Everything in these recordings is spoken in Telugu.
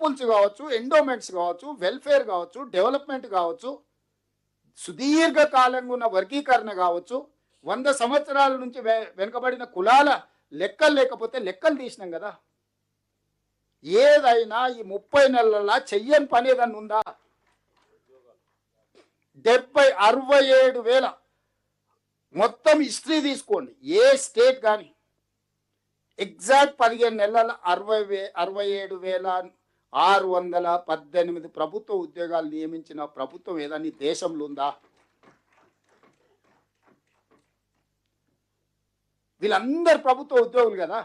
టెంపుల్స్ కావచ్చు, ఎండోమెంట్స్ కావచ్చు, వెల్ఫేర్ కావచ్చు, డెవలప్మెంట్ కావచ్చు, సుదీర్ఘకాలంగా ఉన్న వర్గీకరణ కావచ్చు, 100 సంవత్సరాల నుంచి వెనుకబడిన కులాల లెక్కలు లేకపోతే లెక్కలు తీసినాం కదా. ఏదైనా ఈ 30 నెలల చెయ్యని పని ఏదన్నా ఉందా? 67 వేల మొత్తం హిస్టరీ తీసుకోండి, ఏ స్టేట్ కానీ ఎగ్జాక్ట్ 15 నెలల 67,618 ప్రభుత్వ ఉద్యోగాలు నియమించిన ప్రభుత్వం ఏదైనా దేశంలో ఉందా? వీళ్ళందరు ప్రభుత్వ ఉద్యోగులు కదా,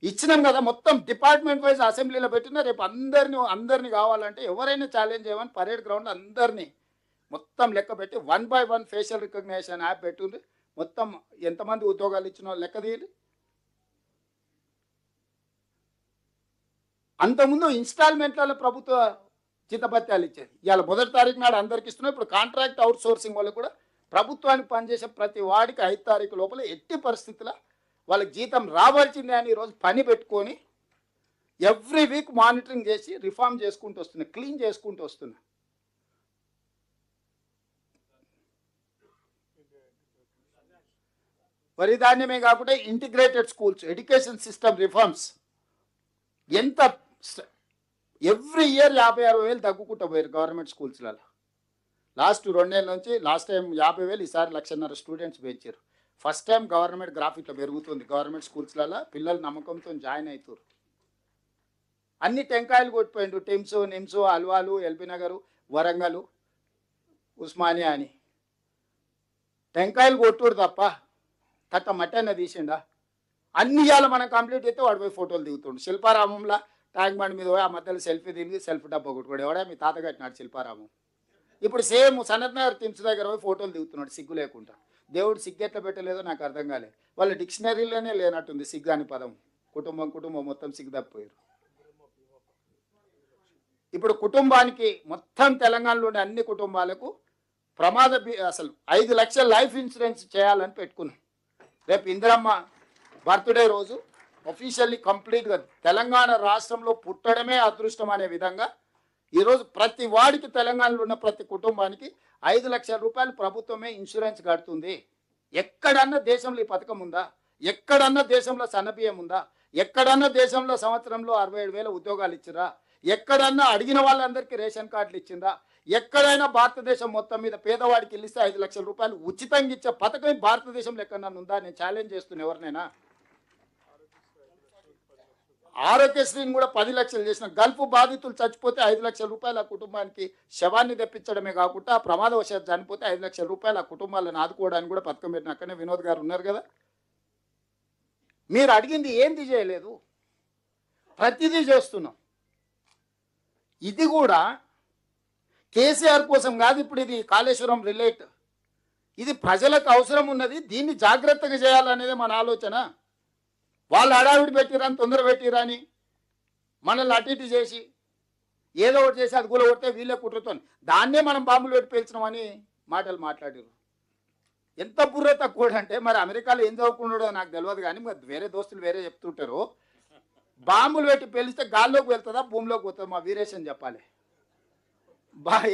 ఇచ్చినాం కదా. మొత్తం డిపార్ట్మెంట్ వైజ్ అసెంబ్లీలో పెట్టినా రేపు అందరినీ కావాలంటే ఎవరైనా ఛాలెంజ్ చేయమని పరేడ్ గ్రౌండ్ అందరినీ మొత్తం లెక్క పెట్టి 1 by 1 ఫేషియల్ రికగ్నేషన్ యాప్ పెట్టుంది. మొత్తం ఎంతమంది ఉద్యోగాలు ఇచ్చినో లెక్క తీయండి. అంతకుముందు ఇన్స్టాల్మెంట్లలో ప్రభుత్వ జీతభత్యాలు ఇచ్చేది. ఇవాళ 1వ తారీఖు నాడు అందరికి ఇస్తున్నాం. ఇప్పుడు కాంట్రాక్ట్ అవుట్ సోర్సింగ్ వాళ్ళు కూడా ప్రభుత్వానికి పనిచేసే ప్రతి వాడికి 5 తారీఖు లోపల ఎట్టి పరిస్థితుల్లో వాళ్ళకి జీతం రావాల్సిందే అని ఈరోజు పని పెట్టుకొని ఎవ్రీ వీక్ మానిటరింగ్ చేసి రిఫార్మ్ చేసుకుంటూ వస్తున్నాయి, క్లీన్ చేసుకుంటూ వస్తున్నాయి. వరిధాన్యమే కాకుండా integrated schools, education system reforms ఎంత ఎవ్రీ ఇయర్ 56,000 తగ్గుకుంటూ పోయారు గవర్నమెంట్ స్కూల్స్లలో. లాస్ట్ 2 నెలల నుంచి లాస్ట్ టైం 50,000, ఈసారి 1,50,000 స్టూడెంట్స్ పెంచారు. ఫస్ట్ టైం గవర్నమెంట్ గ్రాఫిక్లో పెరుగుతుంది గవర్నమెంట్ స్కూల్స్లలో. పిల్లలు నమ్మకంతో జాయిన్ అవుతారు. అన్ని టెంకాయలు కొట్టిపోయిండు, టిమ్స్, నిమ్స్, అల్వాలు, ఎల్బీ నగరు, వరంగల్, ఉస్మానియా అని టెంకాయలు కొట్టుడు తప్ప తట్ట మట్టన్న తీసిండా? అన్ని ఇవాళ మనం కంప్లీట్ అయితే వాడు పోయి ఫోటోలు దిగుతుండు. శిల్పారామంలో ట్యాంక్ బండ్ మీద పోయి ఆ మధ్యలో సెల్ఫీ దిగి సెల్ఫీ డబ్బా కొట్టుకోడు. ఎవడా మీ తాత కట్టినాడు శిల్పారామం. ఇప్పుడు సేమ్ సనత్ నగర్ టిమ్స్ దగ్గర పోయి ఫోటోలు దిగుతున్నాడు సిగ్గు లేకుండా. దేవుడు సిగ్గు ఎట్లా పెట్టలేదో నాకు అర్థం కాలేదు. వాళ్ళ డిక్షనరీలోనే లేనట్టుంది సిగ్గు అని పదం. కుటుంబం మొత్తం సిగ్గు తప్పిపోయారు. ఇప్పుడు కుటుంబానికి మొత్తం తెలంగాణలోని అన్ని కుటుంబాలకు అసలు 5 లక్షల లైఫ్ ఇన్సూరెన్స్ చేయాలని పెట్టుకున్నాం. రేపు ఇందిరమ్మ బర్త్డే రోజు అఫీషియల్లీ కంప్లీట్గా తెలంగాణ రాష్ట్రంలో పుట్టడమే అదృష్టం అనే విధంగా ఈరోజు ప్రతి వాడికి తెలంగాణలో ఉన్న ప్రతి కుటుంబానికి 5 లక్షల రూపాయలు ప్రభుత్వమే ఇన్సూరెన్స్ కడుతుంది. ఎక్కడన్నా దేశంలో ఈ పథకం ఉందా? ఎక్కడన్నా దేశంలో సన్నబియ్యం ఉందా? ఎక్కడన్నా దేశంలో సంవత్సరంలో 67,000 ఉద్యోగాలు ఇచ్చిరా? ఎక్కడన్నా అడిగిన వాళ్ళందరికీ రేషన్ కార్డులు ఇచ్చిందా? ఎక్కడైనా భారతదేశం మొత్తం మీద పేదవాడికి ఇస్తే 5 లక్షల రూపాయలు ఉచితంగా ఇచ్చే పథకం భారతదేశంలో ఎక్కడన్నా ఉందా? నేను ఛాలెంజ్ చేస్తున్నా ఎవరినైనా. ఆరోగ్యశ్రీని కూడా 10 లక్షలు చేసిన. గల్ఫ్ బాధితులు చచ్చిపోతే 5 లక్షల రూపాయలు ఆ కుటుంబానికి శవాన్ని తెప్పించడమే కాకుండా ప్రమాదవశాత్తు చనిపోతే 5 లక్షల రూపాయలు ఆ కుటుంబాలను ఆదుకోవడానికి కూడా పథకం పెట్టిన. అక్కడనే వినోద్ గారు ఉన్నారు కదా. మీరు అడిగింది ఏంది చేయలేదు, ప్రతిదీ చేస్తున్నాం. ఇది కూడా కేసీఆర్ కోసం కాదు. ఇప్పుడు ఇది కాళేశ్వరం రిలేట్, ఇది ప్రజలకు అవసరం ఉన్నది. దీన్ని జాగ్రత్తగా చేయాలనేది మన ఆలోచన. వాళ్ళు హడావిడి పెట్టిరని, తొందర పెట్టిరని మనల్ని అటు ఇటు చేసి ఏదో ఒకటి చేసి అది గుల కొడితే వీళ్ళే కుట్రతోని దాన్నే మనం బాంబులు పెట్టి పేల్చినామని మాటలు మాట్లాడారు. ఎంత బుర్ర తక్కువ అంటే మరి అమెరికాలో ఏం చదువుకున్నాడో నాకు తెలియదు కానీ మరి వేరే దోస్తులు వేరే చెప్తుంటారు. బాంబులు పెట్టి పేలిస్తే గాల్లోకి వెళ్తుందా భూమిలోకి పోతుందా? మా వీరేషన్ చెప్పాలి.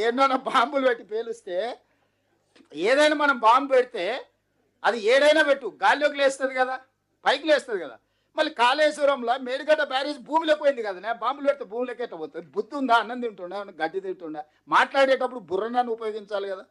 ఎన్నో బాంబులు పెట్టి పేలిస్తే ఏదైనా మనం బాంబు పెడితే అది ఏడైనా పెట్టు గాల్లోకి లేస్తుంది కదా, పైకి లేస్తుంది కదా. మళ్ళీ కాళేశ్వరంలో మేడిగడ్డ బ్యారేజ్ భూమిలోకి పోయింది కదా, బాంబులు పెడితే భూమిలోకి ఎట్ట పోతుంది? బుద్ధి ఉందా? అన్నం తింటుండా, గడ్డి తింటుండా? మాట్లాడేటప్పుడు బుర్రనాన్ని ఉపయోగించాలి కదా.